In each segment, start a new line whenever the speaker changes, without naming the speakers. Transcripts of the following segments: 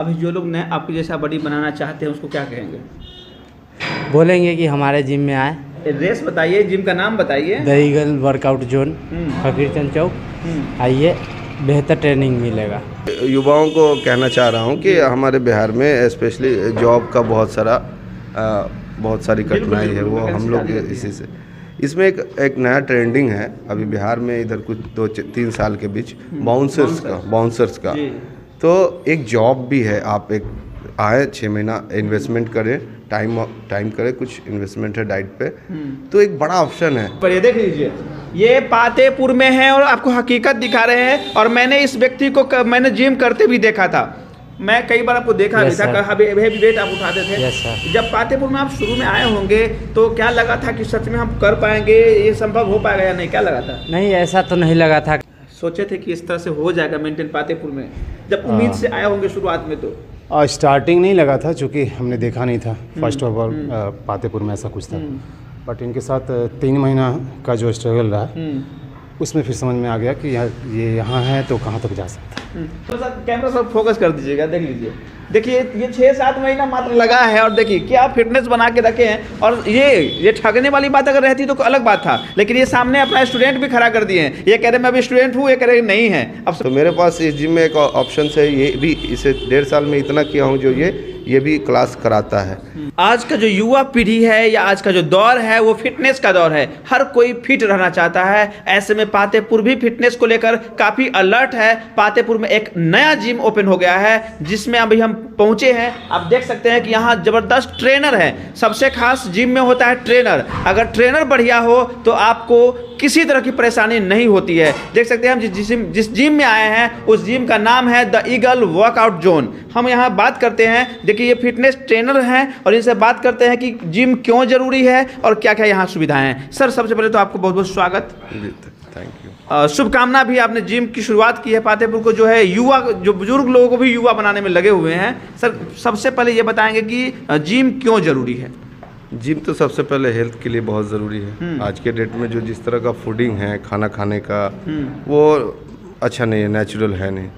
अभी जो लोग नए आपके जैसा बॉडी बनाना चाहते हैं उसको क्या कहेंगे?
बोलेंगे कि हमारे जिम में आए।
एड्रेस बताइए, जिम का नाम बताइए।
The eagle workout zone, Fakirchand Chowk. आइए, बेहतर ट्रेनिंग मिलेगा।
युवाओं को कहना चाह रहा हूँ कि हमारे बिहार में स्पेशली जॉब का बहुत सारी कठिनाई है, वो हम लोग इसी से इसमें एक नया ट्रेंडिंग है अभी बिहार में, इधर कुछ 2-3 साल के बीच बाउंसर्स का। तो एक जॉब भी है, आप एक आए 6 महीना इन्वेस्टमेंट करें, टाइम करें, कुछ इन्वेस्टमेंट है डाइट पे, तो एक बड़ा ऑप्शन है।
पर ये देख लीजिए, ये पातेपुर में है और आपको हकीकत दिखा रहे हैं। और मैंने इस व्यक्ति को मैंने जिम करते भी देखा था, मैं कई बार आपको देखा भी था, हेवी वेट आप उठाते थे। जब पातेपुर में आप शुरू में आए होंगे तो क्या लगा था कि सच में हम कर पाएंगे, ये संभव हो पाएगा या नहीं, क्या लगा था?
नहीं, ऐसा तो नहीं लगा था।
सोचे थे कि इस तरह से हो जाएगा मेंटेन पातेपुर में, जब उम्मीद से आए होंगे शुरुआत में? तो
स्टार्टिंग नहीं लगा था, क्योंकि हमने देखा नहीं था फर्स्ट ऑफ ऑल पातेपुर में ऐसा कुछ था। बट इनके साथ 3 महीना का जो स्ट्रगल रहा, उसमें फिर समझ में आ गया कि ये यहाँ है तो कहाँ तक जा सकता है।
कैमरा सब फोकस कर दीजिएगा, देख लीजिए। देखिए ये 6-7 महीना मात्र लगा है और देखिए क्या फिटनेस बना के रखे हैं। और ये ठगने वाली बात अगर रहती तो अलग बात था, लेकिन ये सामने अपना स्टूडेंट भी खड़ा कर दिए हैं। ये कह रहे मैं अभी स्टूडेंट हूँ, ये कह रहे नहीं है। अब
तो मेरे पास इस जिम में एक ऑप्शन है, ये भी इसे 1.5 साल में इतना किया हूँ जो ये भी क्लास कराता है।
आज का जो युवा पीढ़ी है या आज का जो दौर है वो फिटनेस का दौर है, हर कोई फिट रहना चाहता है। ऐसे में पातेपुर भी फिटनेस को लेकर काफ़ी अलर्ट है। पातेपुर में एक नया जिम ओपन हो गया है जिसमें अभी हम पहुंचे हैं। आप देख सकते हैं कि यहाँ ज़बरदस्त ट्रेनर है। सबसे खास जिम में होता है ट्रेनर। अगर ट्रेनर बढ़िया हो तो आपको किसी तरह की परेशानी नहीं होती है। देख सकते हैं हम जिस जिम में आए हैं उस जिम का नाम है द ईगल वर्कआउट जोन। हम यहाँ बात करते हैं, देखिए ये फिटनेस ट्रेनर हैं और इनसे बात करते हैं कि जिम क्यों जरूरी है और क्या क्या यहाँ सुविधाएं हैं। सर, सबसे पहले तो आपको बहुत बहुत स्वागत,
थैंक यू,
शुभकामना भी। आपने जिम की शुरुआत की है पातेपुर को, जो है युवा, जो बुजुर्ग लोगों को भी युवा बनाने में लगे हुए हैं। सर, सबसे पहले ये बताएंगे कि जिम क्यों जरूरी है?
जिम तो सबसे पहले हेल्थ के लिए बहुत ज़रूरी है। आज के डेट में जो जिस तरह का फूडिंग है, खाना खाने का, वो अच्छा नहीं है, नेचुरल है नहीं।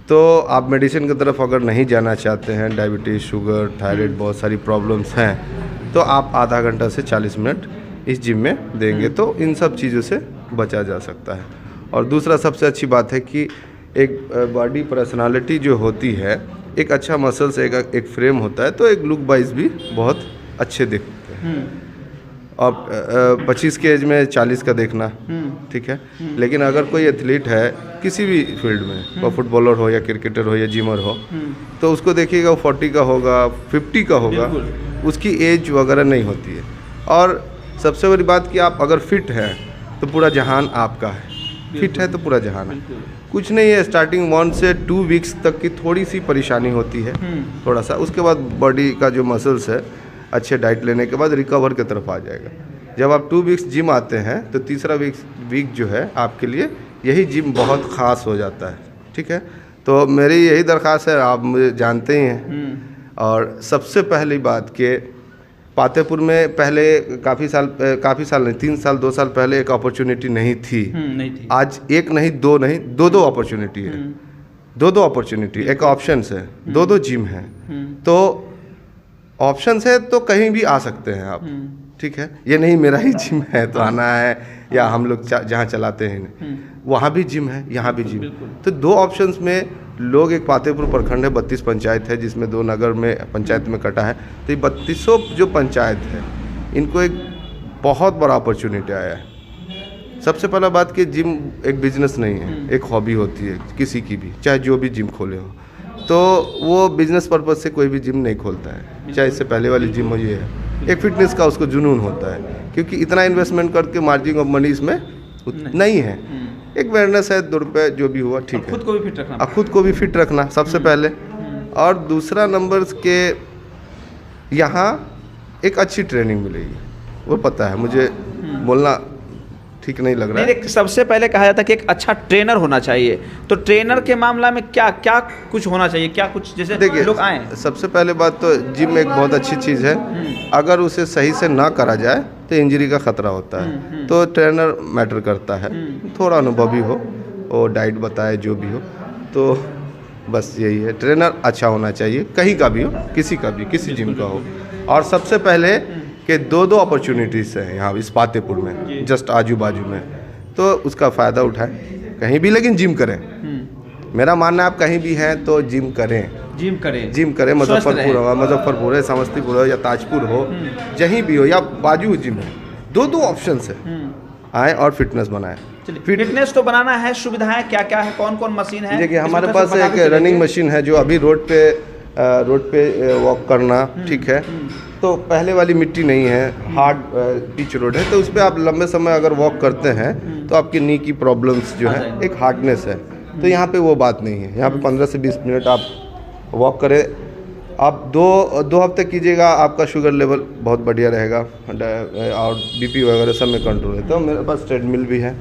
तो आप मेडिसिन की तरफ अगर नहीं जाना चाहते हैं, डायबिटीज़, शुगर, थायराइड, बहुत सारी प्रॉब्लम्स हैं, तो आप आधा घंटा से 40 मिनट इस जिम में देंगे तो इन सब चीज़ों से बचा जा सकता है। और दूसरा सबसे अच्छी बात है कि एक बॉडी पर्सनालिटी जो होती है, एक अच्छा मसल्स, एक फ्रेम होता है, तो एक लुक वाइज भी बहुत अच्छे दिखते हैं। और 25 के एज में 40 का देखना ठीक है, लेकिन अगर कोई एथलीट है किसी भी फील्ड में, वो फुटबॉलर हो या क्रिकेटर हो या जिमर हो, तो उसको देखिएगा वो 40 का होगा, 50 का होगा, उसकी एज वगैरह नहीं होती है। और सबसे बड़ी बात कि आप अगर फिट हैं तो पूरा जहान आपका है, फिट है तो पूरा जहान है। कुछ नहीं है, स्टार्टिंग 1 से 2 वीक्स तक की थोड़ी सी परेशानी होती है, थोड़ा सा, उसके बाद बॉडी का जो मसल्स है अच्छे डाइट लेने के बाद रिकवर की तरफ आ जाएगा। जब आप 2 वीक्स जिम आते हैं तो तीसरा वीक जो है आपके लिए यही जिम बहुत ख़ास हो जाता है, ठीक है। तो मेरी यही दरख्वास्त है, आप मुझे जानते ही हैं। और सबसे पहली बात कि पातेपुर में पहले काफ़ी साल नहीं, 3 साल 2 साल पहले एक अपॉर्चुनिटी नहीं थी। आज एक नहीं, दो नहीं, दो अपॉर्चुनिटी है। दो अपॉर्चुनिटी, एक ऑप्शन है, दो जिम है। तो ऑप्शन है तो कहीं भी आ सकते हैं आप, ठीक है। ये नहीं मेरा ही जिम है तो आना है, या हम लोग जहाँ चलाते हैं वहाँ भी जिम है, यहाँ भी जिम। तो 2 ऑप्शंस में लोग, एक पातेपुर प्रखंड है, 32 पंचायत है, जिसमें 2 नगर में पंचायत में कटा है। तो ये 32 जो पंचायत है, इनको एक बहुत बड़ा अपॉर्चुनिटी आया है। सबसे पहला बात कि जिम एक बिजनेस नहीं है, एक हॉबी होती है किसी की भी, चाहे जो भी जिम खोले हो। तो वो बिजनेस पर्पज से कोई भी जिम नहीं खोलता है, चाहे इससे पहले वाली जिम हो। ये है एक फिटनेस का उसको जुनून होता है, क्योंकि इतना इन्वेस्टमेंट करके मार्जिन ऑफ मनी इसमें नहीं है। एक अवेयरनेस है, 2 रुपये जो भी हुआ ठीक है,
खुद को भी फिट रखना,
खुद को भी फिट रखना सबसे पहले। और दूसरा नंबर के यहाँ एक अच्छी ट्रेनिंग मिलेगी, वो पता है मुझे, बोलना ठीक नहीं लग रहा है।
सबसे पहले कहा जाता है कि एक अच्छा ट्रेनर होना चाहिए, तो ट्रेनर के मामला में क्या क्या कुछ होना चाहिए, क्या कुछ, जैसे देखिए लोग आए।
सबसे पहले बात तो जिम एक बहुत अच्छी चीज़ है, अगर उसे सही से ना करा जाए तो इंजरी का खतरा होता है। तो ट्रेनर मैटर करता है, थोड़ा अनुभवी हो, वो डाइट बताए जो भी हो। तो बस यही है, ट्रेनर अच्छा होना चाहिए, कहीं का भी हो, किसी का भी, किसी जिम का हो। और सबसे पहले कि दो अपॉर्चुनिटीज़ हैं यहाँ इस पातेपुर में, जस्ट आजू बाजू में, तो उसका फ़ायदा उठाएं कहीं भी, लेकिन जिम करें। मेरा मानना है आप कहीं भी हैं तो जिम करें, जिम करें। मुजफ्फरपुर है, समस्तीपुर हो या ताजपुर हो, जहीं भी हो, या बाजू जिम है, दो ऑप्शंस है, आए और फिटनेस बनाएं।
फिटनेस तो बनाना है, सुविधाएं क्या क्या है, कौन कौन मशीन है?
देखिए हमारे पास एक रनिंग मशीन है जो अभी रोड पे वॉक करना, ठीक है, तो पहले वाली मिट्टी नहीं है, हार्ड पिच रोड है, तो उस पर आप लंबे समय अगर वॉक करते हैं तो आपकी नी की प्रॉब्लम्स जो है, एक हार्डनेस है, तो यहाँ पे वो बात नहीं है। यहाँ पे 15 से 20 मिनट आप वॉक करें, आप दो हफ्ते कीजिएगा, आपका शुगर लेवल बहुत बढ़िया रहेगा और बीपी वगैरह सब में कंट्रोल है। तो मेरे पास ट्रेडमिल भी है,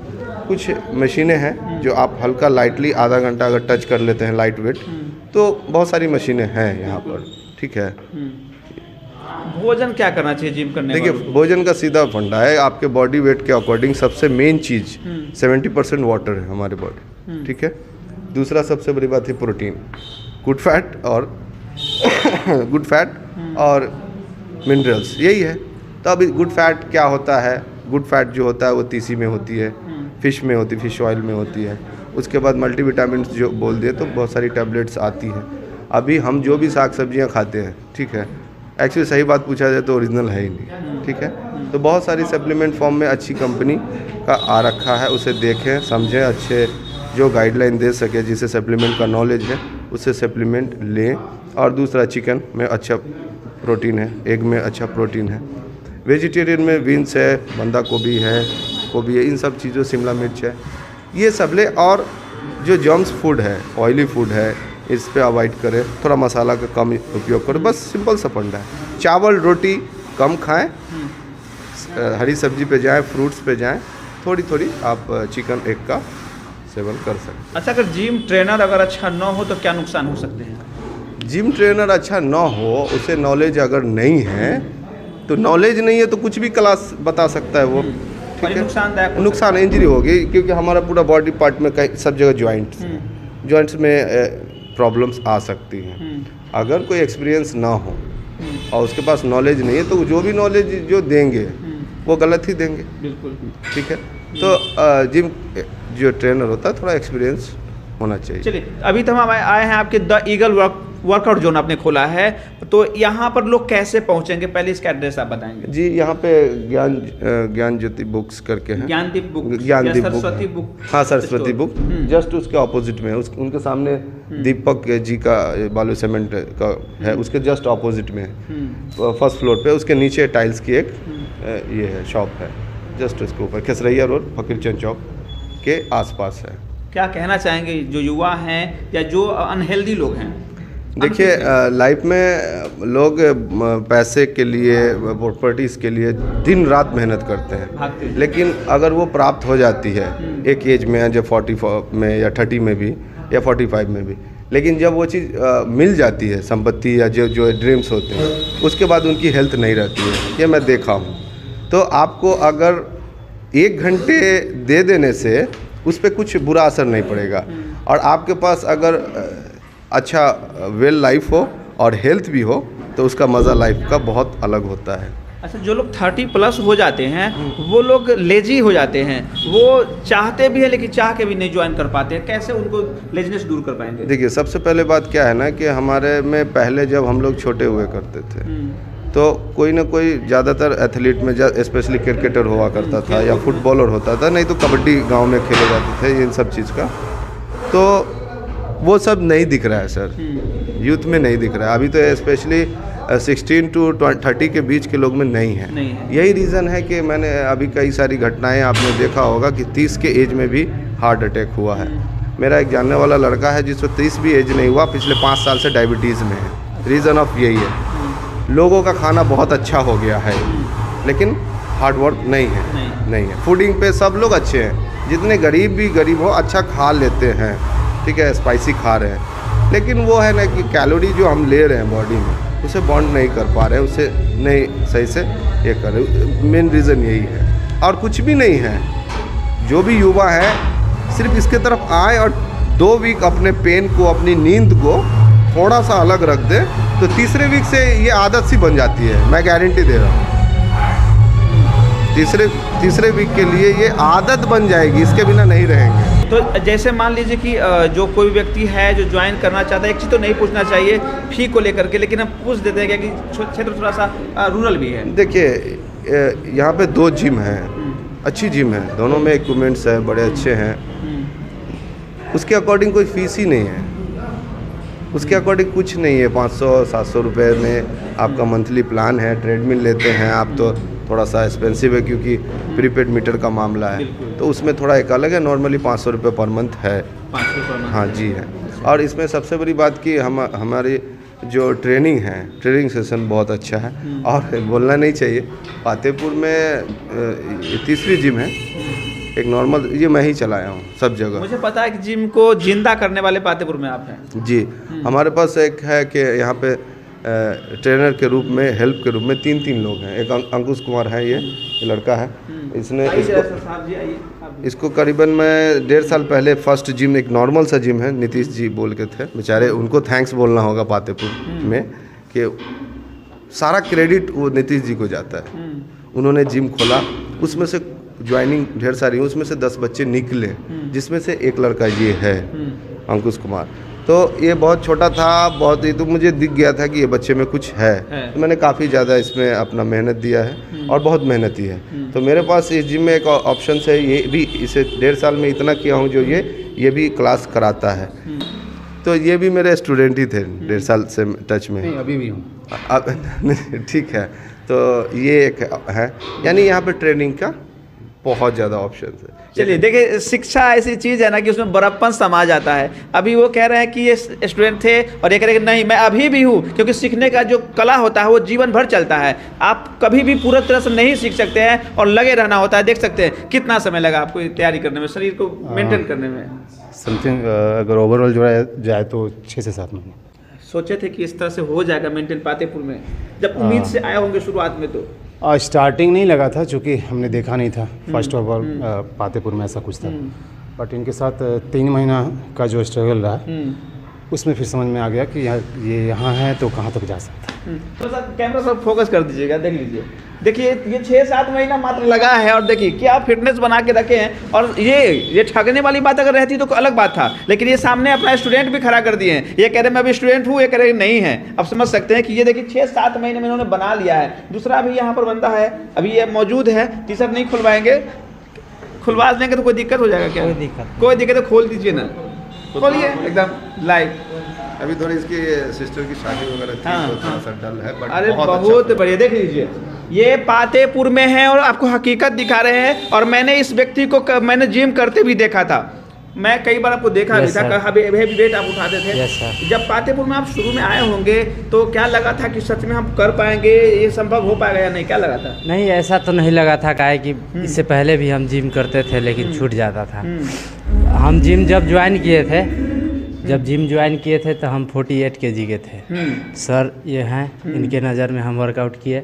कुछ मशीनें हैं जो आप हल्का लाइटली आधा घंटा अगर टच कर लेते हैं, लाइट वेट, तो बहुत सारी मशीनें हैं यहाँ पर, ठीक है।
भोजन क्या करना चाहिए जिम करने?
देखिए भोजन का सीधा फंडा है, आपके बॉडी वेट के अकॉर्डिंग सबसे मेन चीज़ 70% वाटर है हमारे बॉडी, ठीक है। दूसरा सबसे बड़ी बात है प्रोटीन, गुड फैट और मिनरल्स, यही है। तो अभी गुड फैट क्या होता है? गुड फैट जो होता है वो तीसी में होती है, फिश में होती है, फिश ऑयल में होती है। उसके बाद मल्टीविटामिन जो बोल दिए तो बहुत सारी टैबलेट्स आती हैं। अभी हम जो भी साग सब्जियां खाते हैं, ठीक है, एक्चुअली सही बात पूछा जाए तो ओरिजिनल है ही नहीं, ठीक है। तो बहुत सारी सप्लीमेंट फॉर्म में अच्छी कंपनी का आ रखा है, उसे देखें समझें, अच्छे जो गाइडलाइन दे सके, जिसे सप्लीमेंट का नॉलेज है उससे सप्लीमेंट लें। और दूसरा चिकन में अच्छा प्रोटीन है, एग में अच्छा प्रोटीन है, वेजिटेरियन में बीन्स है, बंदा गोभी है, इन सब चीज़ों, शिमला मिर्च है, ये सब ले। और जो जम्स फूड है, ऑयली फूड है, इस पे अवॉइड करें, थोड़ा मसाला का कम उपयोग करें, बस सिंपल सा फंडा है। चावल रोटी कम खाएं, हरी सब्जी पे जाएं, फ्रूट्स पे जाएं, थोड़ी थोड़ी आप चिकन एग का सेवन कर सकते।
अच्छा, अगर जिम ट्रेनर अगर अच्छा न हो तो क्या नुकसान हो सकते हैं?
जिम ट्रेनर अच्छा न हो, उसे नॉलेज अगर नहीं है, तो नॉलेज नहीं है तो कुछ भी क्लास बता सकता है वो, ठीक है। नुकसान इंजरी होगी, क्योंकि हमारा पूरा बॉडी पार्ट में कहीं सब जगह जॉइंट्स में प्रॉब्लम्स आ सकती हैं। अगर कोई एक्सपीरियंस ना हो और उसके पास नॉलेज नहीं है, तो जो भी नॉलेज जो देंगे वो गलत ही देंगे, बिल्कुल, ठीक है। तो जिम जो ट्रेनर होता है थोड़ा एक्सपीरियंस होना चाहिए।
चलिए, अभी तो हम आए हैं आपके द ईगल वर्कआउट जोन आपने खोला है, तो यहाँ पर लोग कैसे पहुँचेंगे? पहले इसका एड्रेस आप बताएंगे।
जी, यहाँ पे ज्ञान ज्योति बुक्स करके हैं,
ज्ञानदीप बुक,
सरस्वती बुक, हाँ सरस्वती बुक, जस्ट उसके ऑपोजिट में, उनके सामने दीपक जी का बालू सीमेंट का है, उसके जस्ट ऑपोजिट में है, फर्स्ट फ्लोर पे। उसके नीचे टाइल्स की एक ये है शॉप है, जस्ट उसके ऊपर खेसरैया रोड फकीरचंद चौक के आसपास है।
क्या कहना चाहेंगे जो युवा हैं या जो अनहेल्दी लोग हैं?
देखिए लाइफ में लोग पैसे के लिए, प्रॉपर्टीज़ के लिए दिन रात मेहनत करते हैं, लेकिन अगर वो प्राप्त हो जाती है एक एज में, जब 40 में या 30 में भी या 45 में भी, लेकिन जब वो चीज़ मिल जाती है, संपत्ति या जो ड्रीम्स होते हैं, उसके बाद उनकी हेल्थ नहीं रहती है, ये मैं देखा हूँ। तो आपको अगर 1 घंटे दे देने से उस पर कुछ बुरा असर नहीं पड़ेगा, और आपके पास अगर अच्छा वेल लाइफ हो और हेल्थ भी हो, तो उसका मज़ा लाइफ का बहुत अलग होता है।
अच्छा, जो लोग 30+ हो जाते हैं वो लोग लेजी हो जाते हैं, वो चाहते भी हैं लेकिन चाह के भी नहीं ज्वाइन कर पाते हैं, कैसे उनको लेजीनेस दूर कर पाएंगे?
देखिए सबसे पहले बात क्या है ना, कि हमारे में पहले जब हम लोग छोटे हुए करते थे तो कोई ना कोई, ज़्यादातर एथलीट में स्पेशली क्रिकेटर हुआ करता था या फुटबॉलर होता था, नहीं तो कबड्डी गांव में खेले जाते थे, इन सब चीज़ का। तो वो सब नहीं दिख रहा है सर, यूथ में नहीं दिख रहा है अभी, तो स्पेशली 16 to 30 के बीच के लोग में नहीं है। यही रीज़न है कि मैंने अभी कई सारी घटनाएं आपने देखा होगा कि 30 के एज में भी हार्ट अटैक हुआ है। मेरा एक जानने वाला लड़का है जिसको 30 भी एज नहीं हुआ, पिछले 5 साल से डायबिटीज़ में है। रीज़न ऑफ यही है, लोगों का खाना बहुत अच्छा हो गया है लेकिन हार्ड वर्क नहीं है। फूडिंग पे सब लोग अच्छे हैं, जितने गरीब भी गरीब हो अच्छा खा लेते हैं, ठीक है, स्पाइसी खा रहे हैं, लेकिन वो है ना कि कैलोरी जो हम ले रहे हैं बॉडी में उसे बॉन्ड नहीं कर पा रहे हैं, उसे नहीं सही से ये कर रहे। मेन रीज़न यही है और कुछ भी नहीं है। जो भी युवा है सिर्फ इसके तरफ आए और 2 वीक अपने पेन को, अपनी नींद को थोड़ा सा अलग रख दे तो तीसरे वीक से ये आदत सी बन जाती है, मैं गारंटी दे रहा हूँ। तीसरे वीक के लिए ये आदत बन जाएगी, इसके बिना नहीं रहेंगे।
तो जैसे मान लीजिए कि जो कोई व्यक्ति है जो ज्वाइन करना चाहता है, एक चीज़ तो नहीं पूछना चाहिए फी को लेकर के, लेकिन हम पूछ देते हैं कि क्षेत्र थोड़ा सा रूरल भी है।
देखिए यहाँ पे 2 जिम हैं, अच्छी जिम है, दोनों में इक्विपमेंट्स है, बड़े अच्छे हैं। उसके अकॉर्डिंग कोई फीस ही नहीं है, उसके अकॉर्डिंग कुछ नहीं है। 500-700 रुपये में आपका मंथली प्लान है। ट्रेडमिल लेते हैं आप तो थोड़ा सा एक्सपेंसिव है क्योंकि प्रीपेड मीटर का मामला है, तो उसमें थोड़ा एक अलग है। नॉर्मली 500 रुपये पर मंथ है।
500 पर मंथ?
हाँ जी है। और इसमें सबसे बड़ी बात कि हमारी जो ट्रेनिंग है, ट्रेनिंग सेशन बहुत अच्छा है। और बोलना नहीं चाहिए, पातेपुर में तीसरी जिम है, एक नॉर्मल, ये मैं ही चलाया हूँ सब जगह।
मुझे पता है कि जिम को जिंदा करने वाले पातेपुर में आप हैं।
जी, हमारे पास एक है कि यहाँ पे ट्रेनर के रूप में, हेल्प के रूप में 3 लोग हैं। एक अंकुश कुमार है, ये लड़का है। इसने इसको करीबन मैं 1.5 साल पहले फर्स्ट जिम, एक नॉर्मल सा जिम है, नीतीश जी बोल के थे बेचारे, उनको थैंक्स बोलना होगा पातेपुर में कि सारा क्रेडिट वो नीतीश जी को जाता है। उन्होंने जिम खोला, उसमें से ज्वाइनिंग ढेर सारी, उसमें से 10 बच्चे निकले, जिसमें से एक लड़का ये है अंकुश कुमार। तो ये बहुत छोटा था, बहुत ही, तो मुझे दिख गया था कि ये बच्चे में कुछ है। तो मैंने काफ़ी ज़्यादा इसमें अपना मेहनत दिया है और बहुत मेहनती है। तो मेरे पास इस जिम में एक ऑप्शन है, ये भी इसे 1.5 साल में इतना किया हूँ जो ये भी क्लास कराता है। तो ये भी मेरे स्टूडेंट ही थे, 1.5 साल से टच में।
नहीं, अभी भी हूँ।
ठीक है, तो ये एक है, यानी यहाँ पे ट्रेनिंग का बहुत ज़्यादा ऑप्शन है।
चलिए देखिए, शिक्षा ऐसी चीज़ है ना कि उसमें बड़प्पन समा जाता है। अभी वो कह रहे हैं कि ये स्टूडेंट थे और ये कह रहे हैं कि नहीं मैं अभी भी हूँ, क्योंकि सीखने का जो कला होता है वो जीवन भर चलता है। आप कभी भी पूरा तरह से नहीं सीख सकते हैं और लगे रहना होता है। देख सकते हैं कितना समय लगा आपको तैयारी करने में, शरीर को मेंटेन करने में।
समथिंग अगर ओवरऑल जो जाए तो 6 से 7 महीने।
सोचे थे कि इस तरह से हो जाएगा मेंटेन पातेपुर में, जब उम्मीद से आए होंगे शुरुआत में? तो
स्टार्टिंग नहीं लगा था, क्योंकि हमने देखा नहीं था फर्स्ट ऑफ ऑल पातेपुर में ऐसा कुछ था। बट इनके साथ 3 महीना का जो स्ट्रगल रहा, उसमें फिर समझ में आ गया कि ये यहाँ है तो कहाँ तक जा सकता है।
तो सर कैमरा सब फोकस कर दीजिएगा, देख लीजिए। देखिए ये 6-7 महीना मात्र लगा है और देखिए क्या फिटनेस बना के रखे हैं। और ये ठगने वाली बात अगर रहती तो अलग बात था, लेकिन ये सामने अपना स्टूडेंट भी खड़ा कर दिए हैं। ये कह रहे मैं अभी स्टूडेंट हूँ, ये कह रहे नहीं है। अब समझ सकते हैं कि ये देखिए 6-7 महीने में इन्होंने बना लिया है। दूसरा भी यहाँ पर बंदा है, अभी ये मौजूद है। टी-शर्ट नहीं खुलवाएंगे, खुलवा देंगे तो कोई दिक्कत हो जाएगा क्या? कोई दिक्कत है, खोल दीजिए ना, खोलिए एकदम लाइव।
अभी थोड़ी इसकी सिस्टर की शादी वगैरह थी, तो थोड़ा सा डल है, बट
अरे बहुत
अच्छा
बढ़िया। देख लीजिए ये पातेपुर में है और आपको हकीकत दिखा रहे हैं। और मैंने इस व्यक्ति को मैंने जिम करते भी देखा था, मैं कई बार आपको देखा भी था, कभी वेट आप उठाते थे। जब पातेपुर में आप शुरू में आए होंगे तो क्या लगा था कि सच में हम कर पाएंगे, ये संभव हो पाएगा या नहीं, क्या लगा था?
नहीं, ऐसा तो नहीं लगा था, काहे कि इससे पहले भी हम जिम करते थे लेकिन छूट जाता था। हम जिम जब ज्वाइन किए थे तो हम 48 kg के थे। सर ये हैं, इनके नज़र में हम वर्कआउट किए।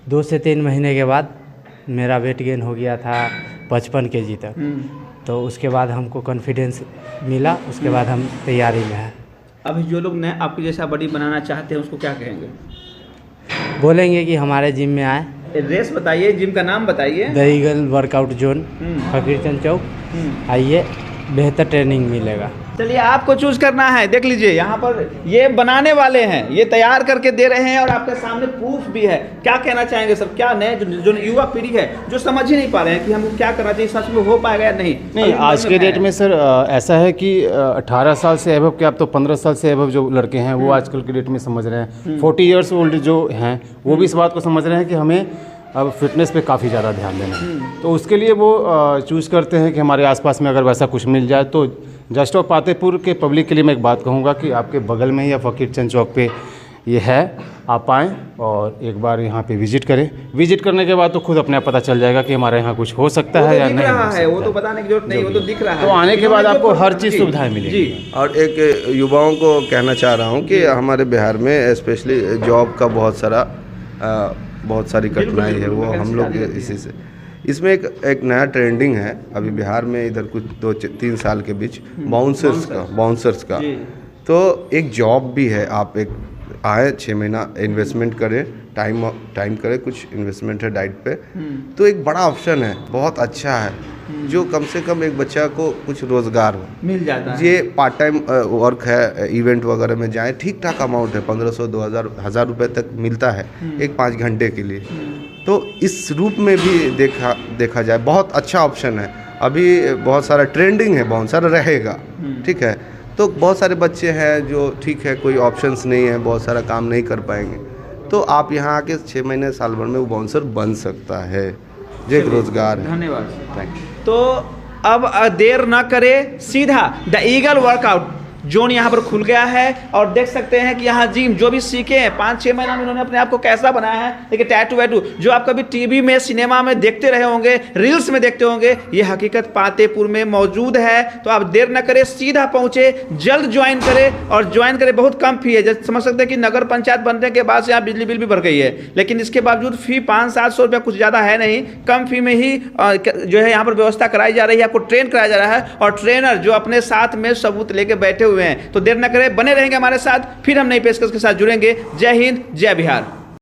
2 से 3 महीने के बाद मेरा वेट गेन हो गया था 55 kg तक। तो उसके बाद हमको कॉन्फिडेंस मिला, उसके बाद हम तैयारी में हैं।
अभी जो लोग नए आपके जैसा बॉडी बनाना चाहते हैं उसको क्या कहेंगे?
बोलेंगे कि हमारे जिम में आए।
एड्रेस बताइए, जिम का नाम बताइए।
The eagle workout zone, Fakirchand Chowk. आइए, बेहतर ट्रेनिंग मिलेगा।
चलिए आपको चूज करना है। देख लीजिए यहाँ पर ये बनाने वाले हैं, ये तैयार करके दे रहे हैं और आपके सामने प्रूफ भी है। क्या कहना चाहेंगे सर, क्या नए जो युवा पीढ़ी है जो समझ ही नहीं पा रहे हैं कि हमको क्या करना चाहिए, सच में हो पाएगा या नहीं?
आज के डेट में सर ऐसा है कि 18 साल से एबव के, आप तो 15 साल से एबव जो लड़के हैं वो आजकल के डेट में समझ रहे हैं। 40 ईयर्स ओल्ड जो हैं वो भी इस बात को समझ रहे हैं कि हमें अब फिटनेस पे काफ़ी ज़्यादा ध्यान देना है। तो उसके लिए वो चूज़ करते हैं कि हमारे आसपास में अगर वैसा कुछ मिल जाए। तो जस्ट ऑफ पातेपुर के पब्लिक के लिए मैं एक बात कहूँगा कि आपके बगल में ही या फकीरचंद चौक पे ये है, आप आएँ और एक बार यहाँ पे विजिट करें। विजिट करने के बाद तो खुद अपने आप पता चल जाएगा कि हमारे यहाँ कुछ हो सकता है या नहीं हो सकता।
वो तो बताने की जरूरत नहीं, वो तो दिख रहा है।
तो आने के बाद आपको हर चीज़ सुविधाएं मिलेगी।
और एक युवाओं को कहना चाह रहा हूँ कि हमारे बिहार में स्पेशली जॉब का बहुत सारी कठिनाई है, वो हम लोग इसी से इसमें एक नया ट्रेंडिंग है अभी बिहार में, इधर कुछ 2-3 साल के बीच बाउंसर्स का। तो एक जॉब भी है, आप एक आए 6 महीना इन्वेस्टमेंट करें, टाइम करें, कुछ इन्वेस्टमेंट है डाइट पे, तो एक बड़ा ऑप्शन है, बहुत अच्छा है, जो कम से कम एक बच्चा को कुछ रोजगार हो
मिल जाता है।
ये पार्ट टाइम वर्क है, इवेंट वगैरह में जाए, ठीक ठाक अमाउंट है, 1500, 2000, 1000 रुपये तक मिलता है एक 5 घंटे के लिए। तो इस रूप में भी देखा जाए बहुत अच्छा ऑप्शन है। अभी बहुत सारा ट्रेंडिंग है, बहुत सारा रहेगा, ठीक है। तो बहुत सारे बच्चे हैं जो ठीक है कोई ऑप्शंस नहीं है, बहुत सारा काम नहीं कर पाएंगे, तो आप यहाँ आके 6 महीने साल भर में वो बाउंसर बन सकता है, जो एक रोजगार है।
धन्यवाद।
Thank you.
तो अब देर ना करे, सीधा द ईगल वर्कआउट जोन यहाँ पर खुल गया है और देख सकते हैं कि यहाँ जिम जो भी सीखे हैं 5-6 महीना में उन्होंने अपने आप को कैसा बनाया है। देखिए टैटू वैटू जो आप कभी टीवी में, सिनेमा में देखते रहे होंगे, रील्स में देखते होंगे, ये हकीकत पातेपुर में मौजूद है। तो आप देर न करें, सीधा पहुँचे, जल्द ज्वाइन करें और ज्वाइन करें। बहुत कम फी है, जैसे समझ सकते हैं कि नगर पंचायत बनने के बाद से यहाँ बिजली बिल भी बढ़ गई है, लेकिन इसके बावजूद फी 500-700 रुपया कुछ ज़्यादा है नहीं, कम फी में ही जो है यहाँ पर व्यवस्था कराई जा रही है, आपको ट्रेन कराया जा रहा है और ट्रेनर जो अपने साथ में सबूत लेके बैठे हुए हैं। तो देर न करें, बने रहेंगे हमारे साथ, फिर हम नई पेशकश के साथ जुड़ेंगे। जय हिंद, जय बिहार।